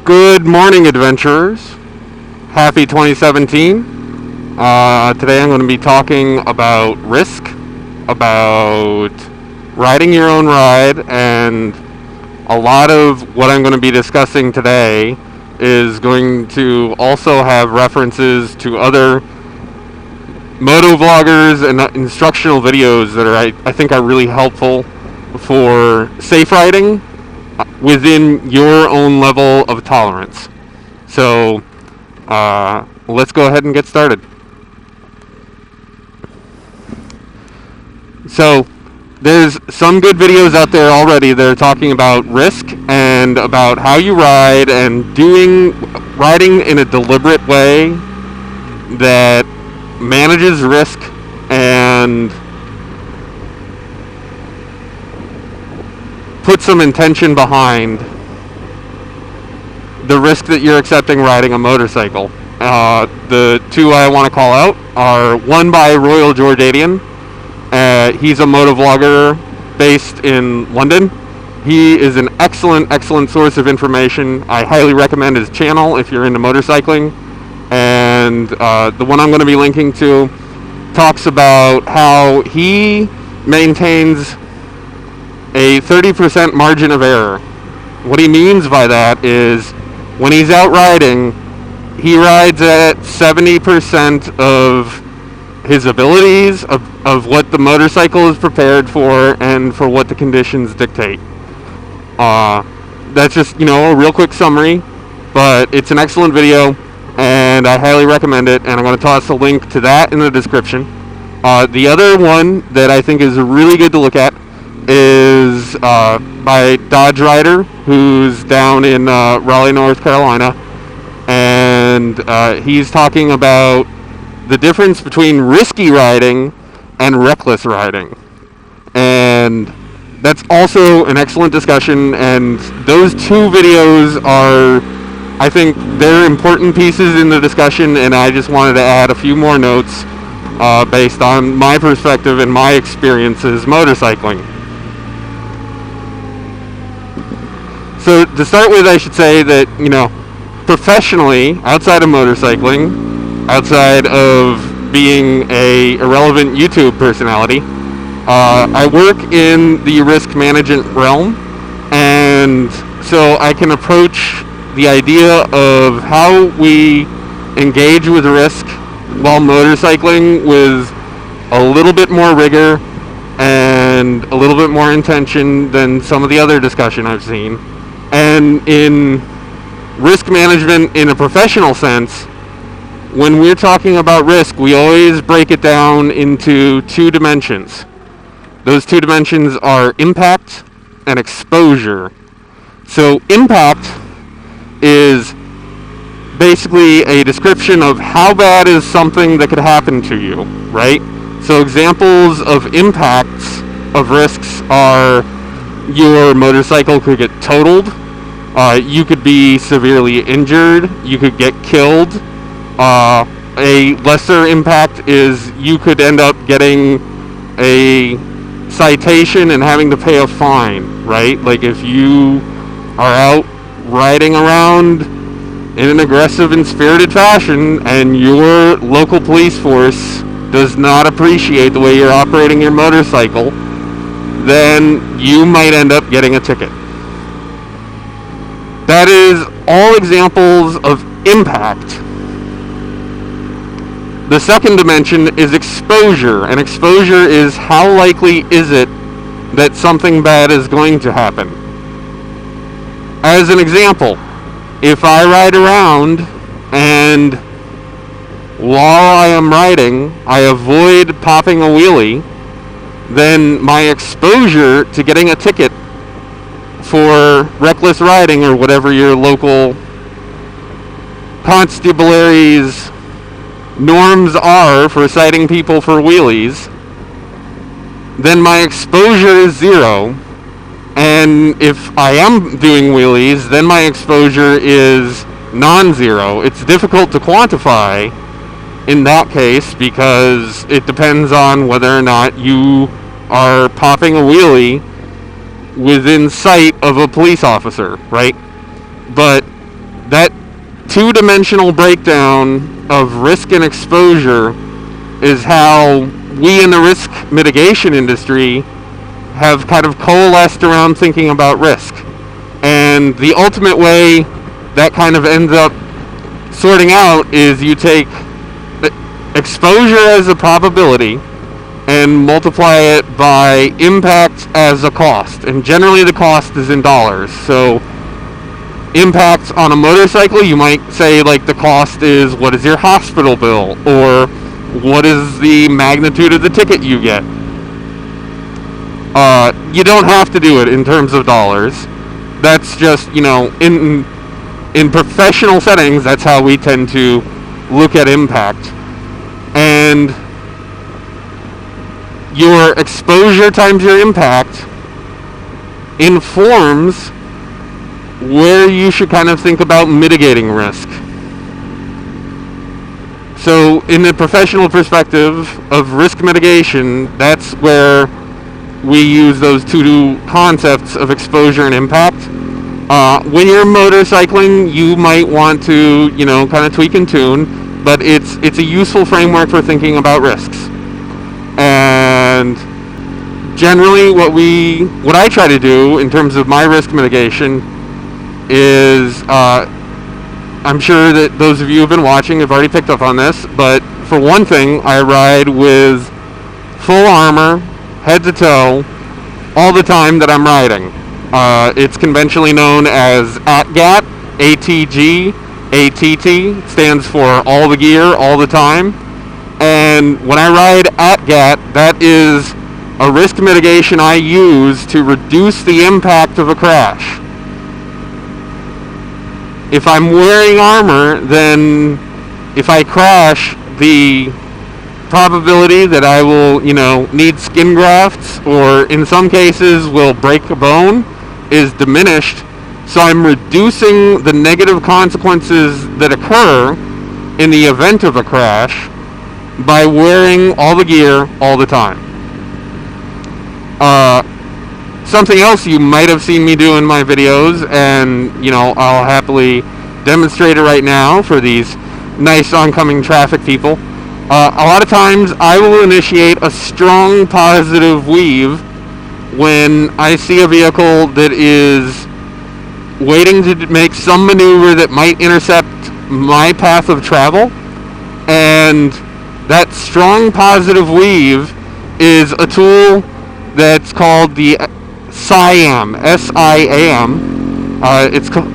Good morning, adventurers. Happy 2017. Today I'm going to be talking about risk, about riding your own ride, and a lot of what I'm going to be discussing today is going to also have references to other moto vloggers and instructional videos that I think are really helpful for safe riding within your own level of tolerance. So let's go ahead and get started. So there's some good videos out there already that are talking about risk and about how you ride and riding in a deliberate way that manages risk and put some intention behind the risk that you're accepting riding a motorcycle. The two I want to call out are one by Royal Jordanian. He's a motovlogger based in London. He is an excellent source of information. I highly recommend his channel if you're into motorcycling. And the one I'm going to be linking to talks about how he maintains a 30% margin of error. What he means by that is when he's out riding, he rides at 70% of his abilities, of what the motorcycle is prepared for and for what the conditions dictate. That's just, a real quick summary, but it's an excellent video and I highly recommend it, and I'm going to toss a link to that in the description. The other one that I think is really good to look at is by Dodge Rider, who's down in Raleigh, North Carolina, and he's talking about the difference between risky riding and reckless riding, and that's also an excellent discussion. And those two videos are, I think, they're important pieces in the discussion, and I just wanted to add a few more notes based on my perspective and my experiences motorcycling. So to start with, I should say that, professionally, outside of motorcycling, outside of being a irrelevant YouTube personality, I work in the risk management realm, and so I can approach the idea of how we engage with risk while motorcycling with a little bit more rigor and a little bit more intention than some of the other discussion I've seen. And in risk management in a professional sense, when we're talking about risk, we always break it down into two dimensions. Those two dimensions are impact and exposure. So impact is basically a description of how bad is something that could happen to you, right? So examples of impacts of risks are your motorcycle could get totaled, you could be severely injured, you could get killed. A lesser impact is you could end up getting a citation and having to pay a fine, right? Like if you are out riding around in an aggressive and spirited fashion and your local police force does not appreciate the way you're operating your motorcycle, then you might end up getting a ticket. That is all examples of impact. The second dimension is exposure, and exposure is how likely is it that something bad is going to happen. As an example, if I ride around and while I am riding, I avoid popping a wheelie, then my exposure to getting a ticket for reckless riding, or whatever your local constabulary's norms are for citing people for wheelies, then my exposure is 0. And if I am doing wheelies, then my exposure is non-zero. It's difficult to quantify in that case because it depends on whether or not you are popping a wheelie within sight of a police officer, right? But that two-dimensional breakdown of risk and exposure is how we in the risk mitigation industry have kind of coalesced around thinking about risk. And the ultimate way that kind of ends up sorting out is you take exposure as a probability and multiply it by impact as a cost. And generally the cost is in dollars. So impact on a motorcycle, you might say like the cost is what is your hospital bill, or what is the magnitude of the ticket you get. You don't have to do it in terms of dollars. That's just, in professional settings, that's how we tend to look at impact. And your exposure times your impact informs where you should kind of think about mitigating risk. So in the professional perspective of risk mitigation, that's where we use those two concepts of exposure and impact. When you're motorcycling, you might want to, kind of tweak and tune, but it's a useful framework for thinking about risks. And generally what I try to do in terms of my risk mitigation is, I'm sure that those of you who have been watching have already picked up on this, but for one thing, I ride with full armor, head to toe, all the time that I'm riding. It's conventionally known as ATGATT, ATG, ATT, stands for all the gear, all the time. And when I ride ATGATT, that is a risk mitigation I use to reduce the impact of a crash. If I'm wearing armor, then if I crash, the probability that I will, need skin grafts, or in some cases will break a bone, is diminished. So I'm reducing the negative consequences that occur in the event of a crash by wearing all the gear all the time. Something else you might have seen me do in my videos, and I'll happily demonstrate it right now for these nice oncoming traffic people. A lot of times I will initiate a strong positive weave when I see a vehicle that is waiting to make some maneuver that might intercept my path of travel, and that strong positive weave is a tool that's called the SIAM, S-I-A-M.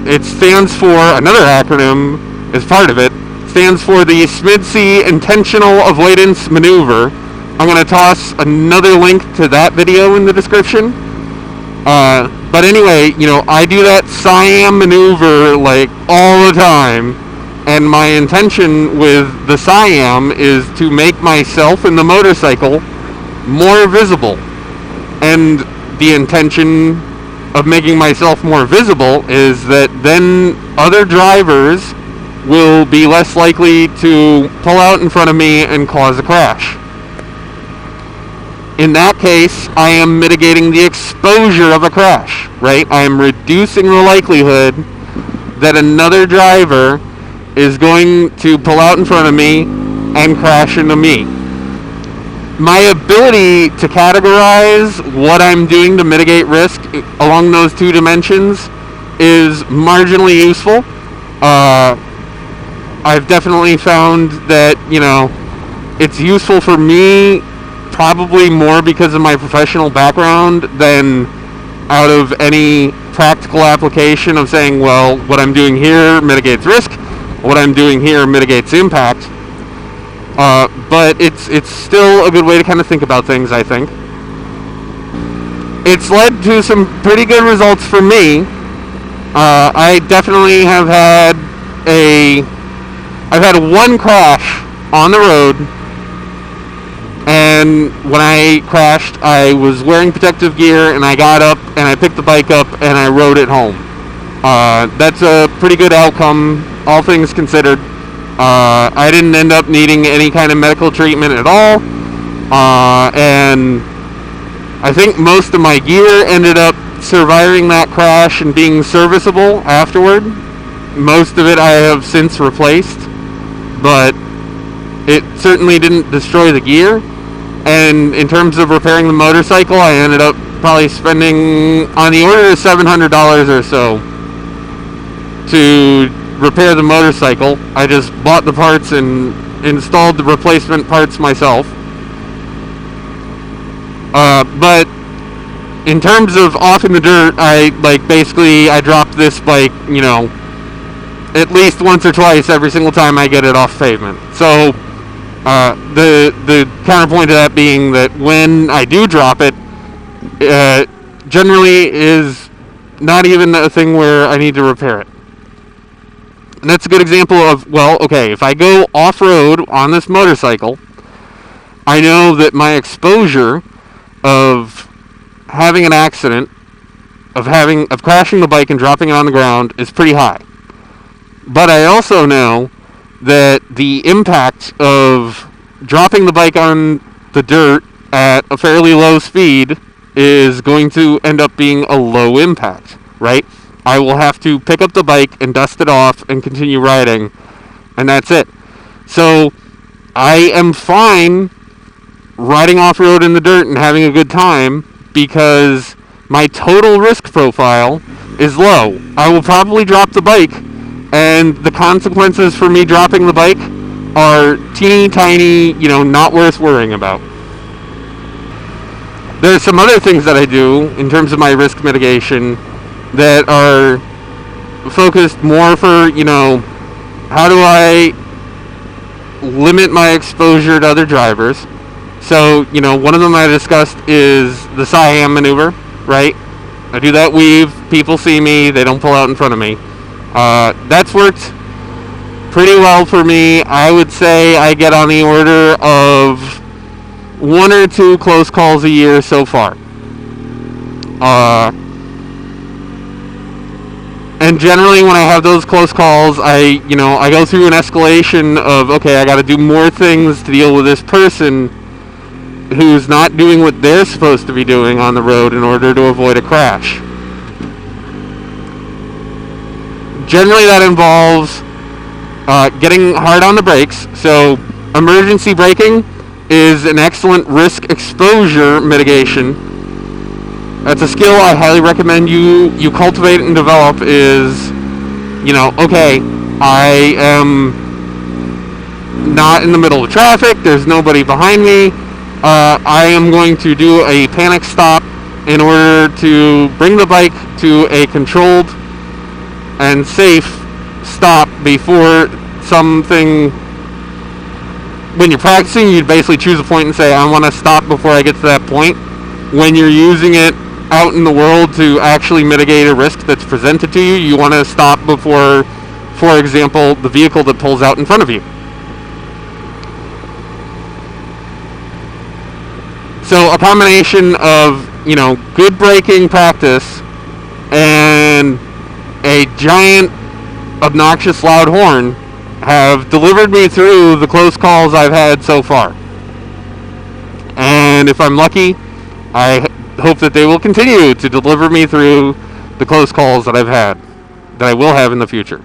It stands for, another acronym is part of it, stands for the SMIDC Intentional Avoidance Maneuver. I'm going to toss another link to that video in the description. But anyway, I do that SIAM maneuver like all the time, and my intention with the SIAM is to make myself and the motorcycle more visible. And the intention of making myself more visible is that then other drivers will be less likely to pull out in front of me and cause a crash. In that case, I am mitigating the exposure of a crash, right? I am reducing the likelihood that another driver is going to pull out in front of me and crash into me. My ability to categorize what I'm doing to mitigate risk along those two dimensions is marginally useful. I've definitely found that, it's useful for me probably more because of my professional background than out of any practical application of saying, well, what I'm doing here mitigates risk, what I'm doing here mitigates impact. But it's still a good way to kind of think about things, I think. It's led to some pretty good results for me. I definitely have had I've had one crash on the road, and when I crashed, I was wearing protective gear, and I got up, and I picked the bike up, and I rode it home. That's a pretty good outcome, all things considered. I didn't end up needing any kind of medical treatment at all, and I think most of my gear ended up surviving that crash and being serviceable afterward. most of it I have since replaced, but it certainly didn't destroy the gear. And in terms of repairing the motorcycle, I ended up probably spending on the order of $700 or so to repair the motorcycle. I just bought the parts and installed the replacement parts myself. But in terms of off in the dirt, I drop this bike, at least once or twice every single time I get it off pavement. So the counterpoint to that being that when I do drop it, generally is not even a thing where I need to repair it. And that's a good example of, if I go off-road on this motorcycle, I know that my exposure of having an accident, of crashing the bike and dropping it on the ground is pretty high. But I also know that the impact of dropping the bike on the dirt at a fairly low speed is going to end up being a low impact, right? I will have to pick up the bike and dust it off and continue riding, and that's it. So I am fine riding off-road in the dirt and having a good time because my total risk profile is low. I will probably drop the bike, and the consequences for me dropping the bike are teeny tiny, not worth worrying about. There's some other things that I do in terms of my risk mitigation that are focused more for, how do I limit my exposure to other drivers. So, one of them I discussed is the Siam maneuver, right? I do that weave, people see me, they don't pull out in front of me. That's worked pretty well for me. I would say I get on the order of 1 or 2 close calls a year so far. And generally when I have those close calls, I go through an escalation of, okay, I got to do more things to deal with this person who's not doing what they're supposed to be doing on the road in order to avoid a crash. Generally that involves getting hard on the brakes. So emergency braking is an excellent risk exposure mitigation. That's a skill I highly recommend you cultivate and develop is, okay, I am not in the middle of traffic, there's nobody behind me, I am going to do a panic stop in order to bring the bike to a controlled and safe stop before something. When you're practicing, you'd basically choose a point and say, I want to stop before I get to that point. When you're using it out in the world to actually mitigate a risk that's presented to you, you want to stop before, for example, the vehicle that pulls out in front of you. So a combination of, good braking practice and a giant, obnoxious, loud horn have delivered me through the close calls I've had so far. And if I'm lucky, I hope that they will continue to deliver me through the close calls that I've had, that I will have in the future.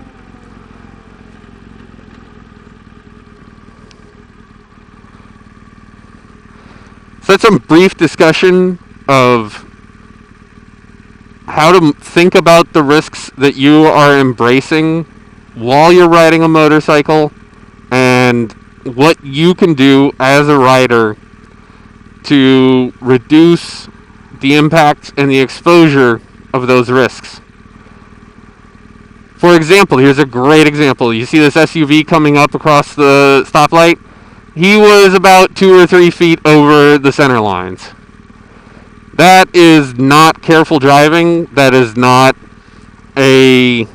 So that's some brief discussion of how to think about the risks that you are embracing while you're riding a motorcycle and what you can do as a rider to reduce the impact and the exposure of those risks. For example, here's a great example. You see this SUV coming up across the stoplight? He was about 2 or 3 feet over the center lines. That is not careful driving. That is not a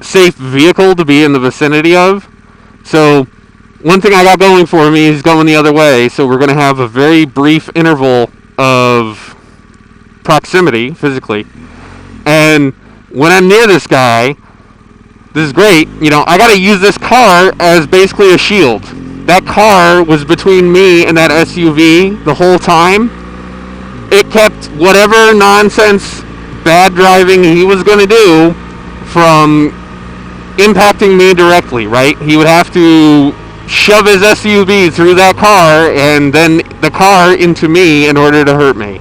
safe vehicle to be in the vicinity of. So one thing I got going for me is going the other way, so we're going to have a very brief interval of proximity physically. And when I'm near this guy, this is great, I got to use this car as basically a shield. That car was between me and that SUV the whole time. It kept whatever nonsense bad driving he was going to do from impacting me directly, right? He would have to shove his SUV through that car and then the car into me in order to hurt me.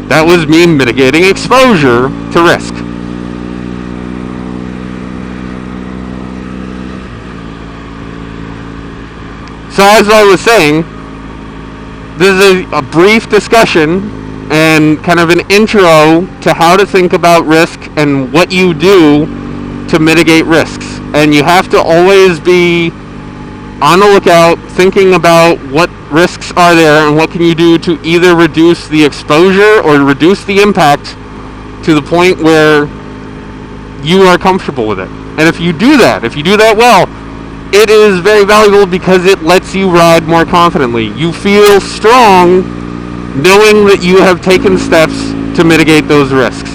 That was me mitigating exposure to risk. So as I was saying, this is a brief discussion and kind of an intro to how to think about risk and what you do to mitigate risks. And you have to always be on the lookout, thinking about what risks are there and what can you do to either reduce the exposure or reduce the impact to the point where you are comfortable with it. And if you do that well, it is very valuable because it lets you ride more confidently. You feel strong knowing that you have taken steps to mitigate those risks.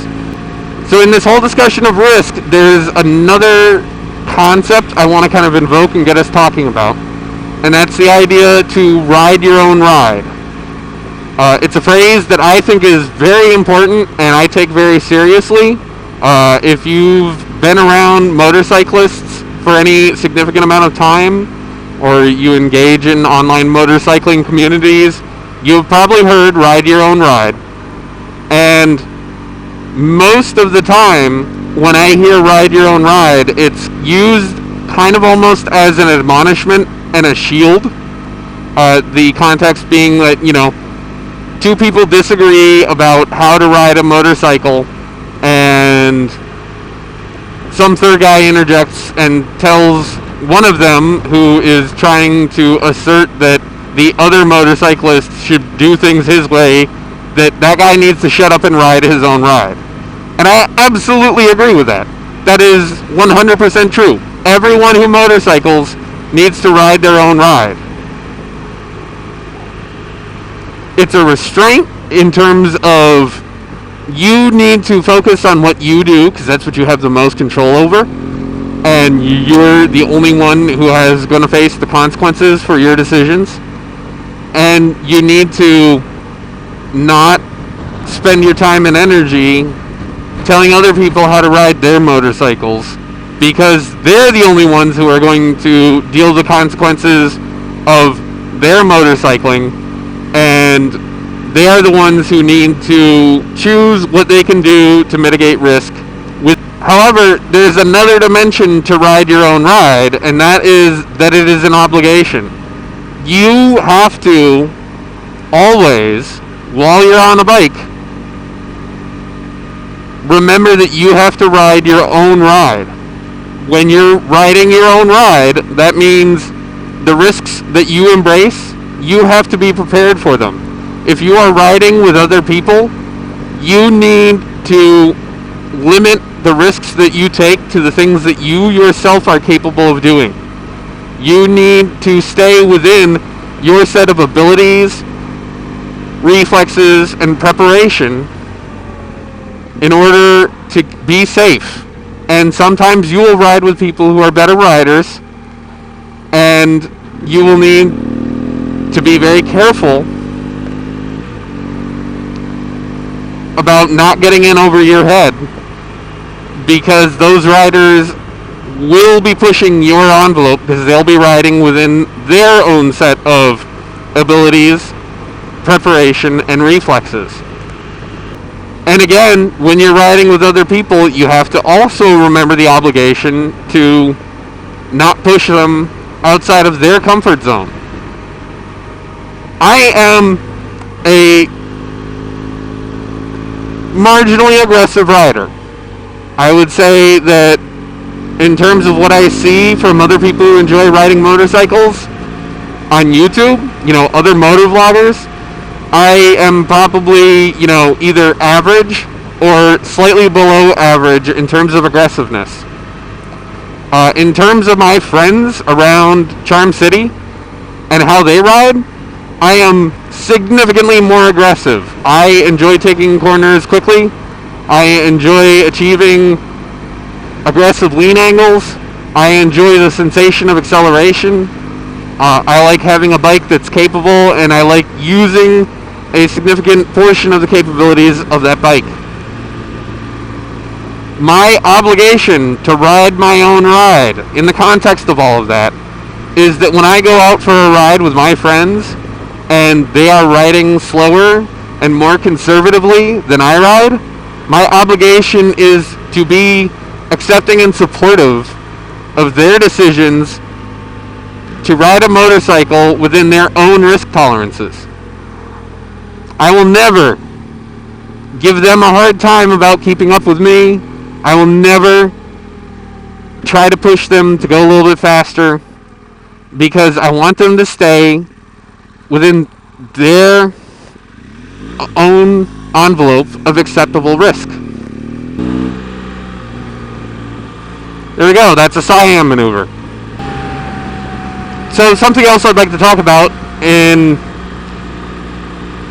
So in this whole discussion of risk, there's another concept I want to kind of invoke and get us talking about, and that's the idea to ride your own ride. It's a phrase that I think is very important and I take very seriously. If you've been around motorcyclists for any significant amount of time, or you engage in online motorcycling communities, you've probably heard ride your own ride. And most of the time when I hear ride your own ride, it's used kind of almost as an admonishment and a shield. The context being that, two people disagree about how to ride a motorcycle, and some third guy interjects and tells one of them, who is trying to assert that the other motorcyclist should do things his way, that guy needs to shut up and ride his own ride. And I absolutely agree with that. That is 100% true. Everyone who motorcycles needs to ride their own ride. It's a restraint in terms of you need to focus on what you do, because that's what you have the most control over, and you're the only one who is going to face the consequences for your decisions. And you need to not spend your time and energy telling other people how to ride their motorcycles, because they're the only ones who are going to deal the consequences of their motorcycling, and they are the ones who need to choose what they can do to mitigate risk. However, there's another dimension to ride your own ride, and that is that it is an obligation. You have to always, while you're on a bike, remember that you have to ride your own ride. When you're riding your own ride, that means the risks that you embrace, you have to be prepared for them. If you are riding with other people, you need to limit the risks that you take to the things that you yourself are capable of doing. You need to stay within your set of abilities, reflexes, and preparation in order to be safe. And sometimes you will ride with people who are better riders, and you will need to be very careful about not getting in over your head, because those riders will be pushing your envelope because they'll be riding within their own set of abilities, preparation, and reflexes. And again, when you're riding with other people, you have to also remember the obligation to not push them outside of their comfort zone. I am a marginally aggressive rider. I would say that in terms of what I see from other people who enjoy riding motorcycles on YouTube, other motor vloggers, I am probably, either average or slightly below average in terms of aggressiveness. In terms of my friends around Charm City and how they ride, I am significantly more aggressive. I enjoy taking corners quickly. I enjoy achieving aggressive lean angles. I enjoy the sensation of acceleration. I like having a bike that's capable, and I like using a significant portion of the capabilities of that bike. My obligation to ride my own ride, in the context of all of that, is that when I go out for a ride with my friends and they are riding slower and more conservatively than I ride, my obligation is to be accepting and supportive of their decisions to ride a motorcycle within their own risk tolerances. I will never give them a hard time about keeping up with me. I will never try to push them to go a little bit faster, because I want them to stay within their own envelope of acceptable risk. There we go, that's a Siam maneuver. So something else I'd like to talk about, and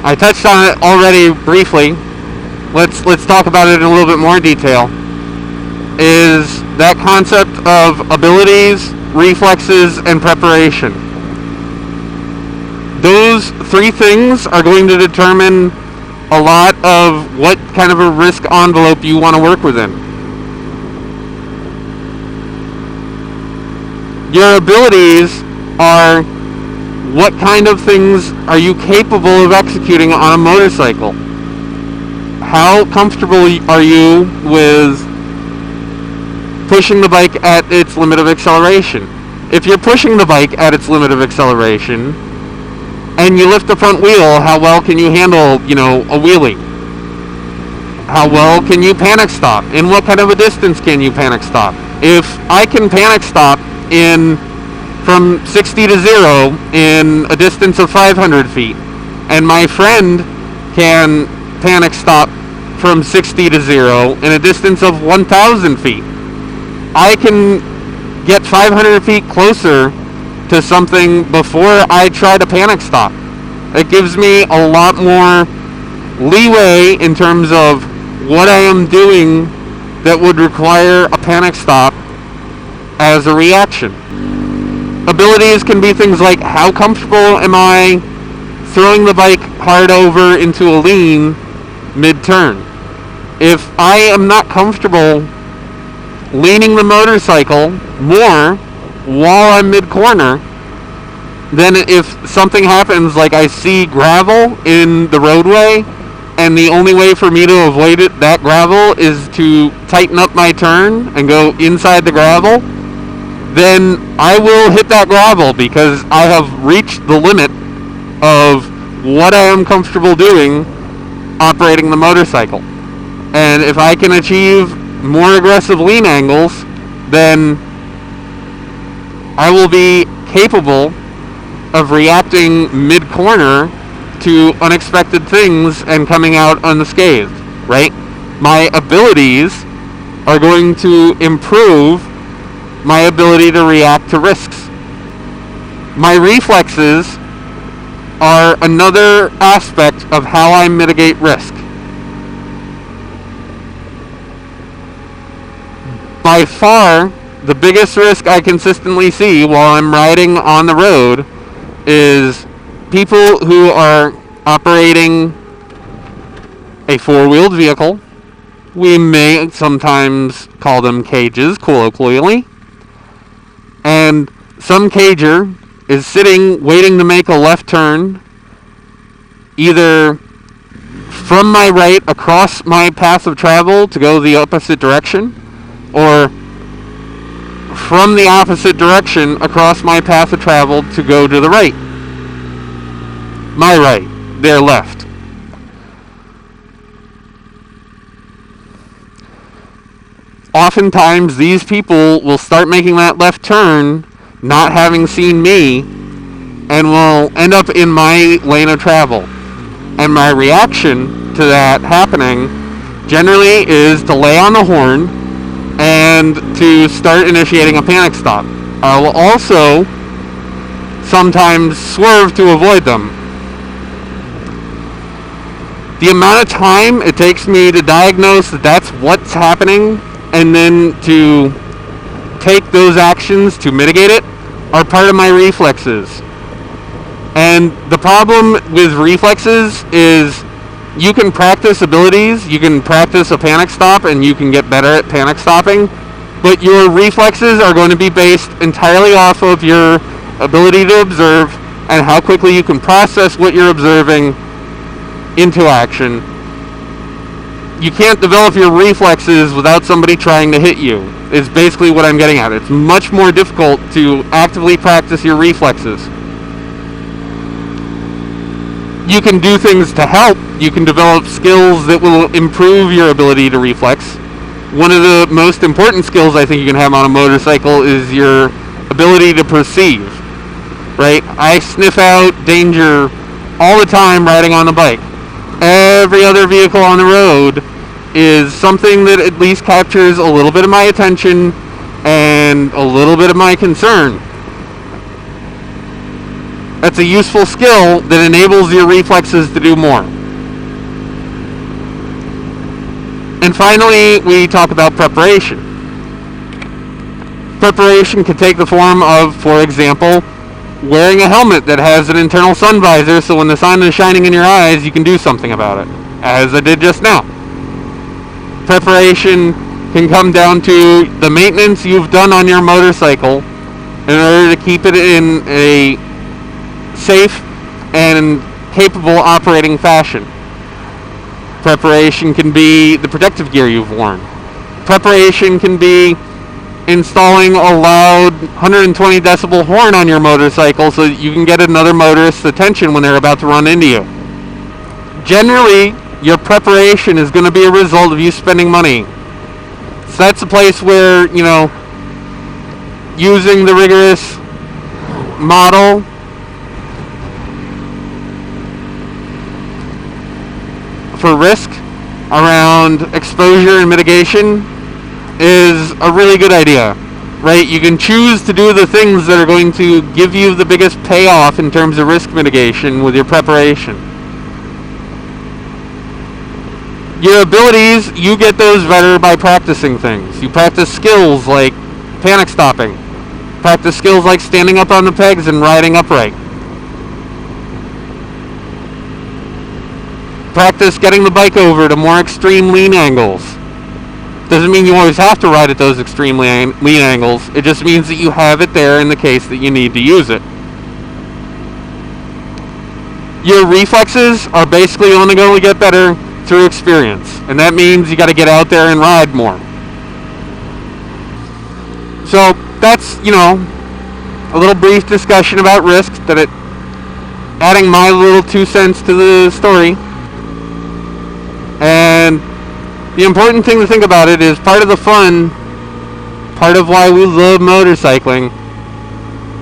I touched on it already briefly, let's talk about it in a little bit more detail, is that concept of abilities, reflexes, and preparation. Those three things are going to determine a lot of what kind of a risk envelope you want to work within. Your abilities are what kind of things are you capable of executing on a motorcycle. How comfortable are you with pushing the bike at its limit of acceleration? If you're pushing the bike at its limit of acceleration and you lift the front wheel, how well can you handle, a wheelie? How well can you panic stop? In what kind of a distance can you panic stop? If I can panic stop from 60 to 0 in a distance of 500 feet, and my friend can panic stop from 60 to 0 in a distance of 1,000 feet, I can get 500 feet closer to something before I try to panic stop. It gives me a lot more leeway in terms of what I am doing that would require a panic stop as a reaction. Abilities can be things like, how comfortable am I throwing the bike hard over into a lean mid-turn? If I am not comfortable leaning the motorcycle more while I'm mid-corner, then if something happens, like I see gravel in the roadway, and the only way for me to avoid that gravel is to tighten up my turn and go inside the gravel, then I will hit that gravel because I have reached the limit of what I am comfortable doing operating the motorcycle. And if I can achieve more aggressive lean angles, then I will be capable of reacting mid-corner to unexpected things and coming out unscathed, right? My abilities are going to improve my ability to react to risks. My reflexes are another aspect of how I mitigate risk. By far, the biggest risk I consistently see while I'm riding on the road is people who are operating a four-wheeled vehicle. We may sometimes call them cages, colloquially. And some cager is sitting waiting to make a left turn, either from my right across my path of travel to go the opposite direction, or from the opposite direction across my path of travel to go to the right. My right, their left. Oftentimes, these people will start making that left turn not having seen me and will end up in my lane of travel. And my reaction to that happening generally is to lay on the horn and to start initiating a panic stop. I will also sometimes swerve to avoid them. The amount of time it takes me to diagnose that that's what's happening and then to take those actions to mitigate it are part of my reflexes. And the problem with reflexes is You can practice abilities, you can practice a panic stop, and you can get better at panic stopping, but your reflexes are going to be based entirely off of your ability to observe and how quickly you can process what you're observing into action. You can't develop your reflexes without somebody trying to hit you, is basically what I'm getting at. It's much more difficult to actively practice your reflexes. You can do things to help. You can develop skills that will improve your ability to reflex. One of the most important skills I think you can have on a motorcycle is your ability to perceive, right? I sniff out danger all the time riding on the bike. Every other vehicle on the road is something that at least captures a little bit of my attention and a little bit of my concern. That's a useful skill that enables your reflexes to do more. And finally, we talk about preparation. Preparation can take the form of, for example, wearing a helmet that has an internal sun visor, so when the sun is shining in your eyes, you can do something about it, as I did just now. Preparation can come down to the maintenance you've done on your motorcycle in order to keep it in a safe and capable operating fashion. Preparation can be the protective gear you've worn. Preparation can be installing a loud 120 decibel horn on your motorcycle so that you can get another motorist's attention when they're about to run into you. Generally, your preparation is going to be a result of you spending money. So that's a place where, using the rigorous model for risk around exposure and mitigation is a really good idea, right? You can choose to do the things that are going to give you the biggest payoff in terms of risk mitigation with your preparation. Your abilities, you get those better by practicing things. You practice skills like panic stopping. Practice skills like standing up on the pegs and riding upright. Practice getting the bike over to more extreme lean angles. Doesn't mean you always have to ride at those extreme lean angles. It just means that you have it there in the case that you need to use it. Your reflexes are basically only going to get better through experience, and that means you got to get out there and ride more. So that's, a little brief discussion about risk, adding my little 2 cents to the story. And the important thing to think about it is part of the fun, part of why we love motorcycling,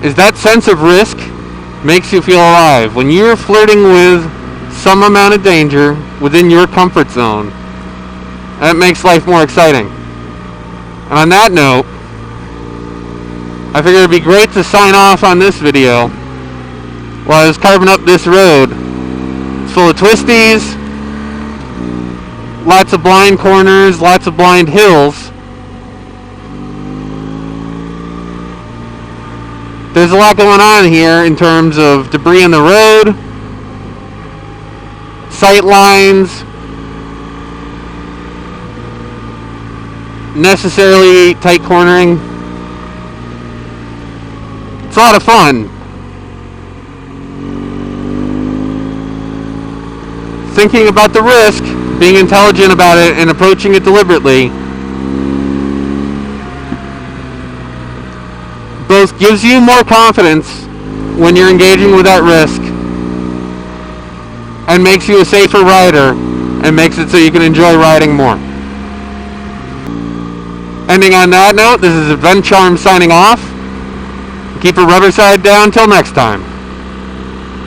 is that sense of risk makes you feel alive. When you're flirting with some amount of danger within your comfort zone, that makes life more exciting. And on that note, I figured it'd be great to sign off on this video while I was carving up this road. It's full of twisties, lots of blind corners, lots of blind hills. There's a lot going on here in terms of debris in the road, sight lines, necessarily tight cornering. It's a lot of fun. Thinking about the risk, being intelligent about it, and approaching it deliberately both gives you more confidence when you're engaging with that risk and makes you a safer rider and makes it so you can enjoy riding more. Ending on that note, this is Advent Charm signing off. Keep a rubber side down till next time.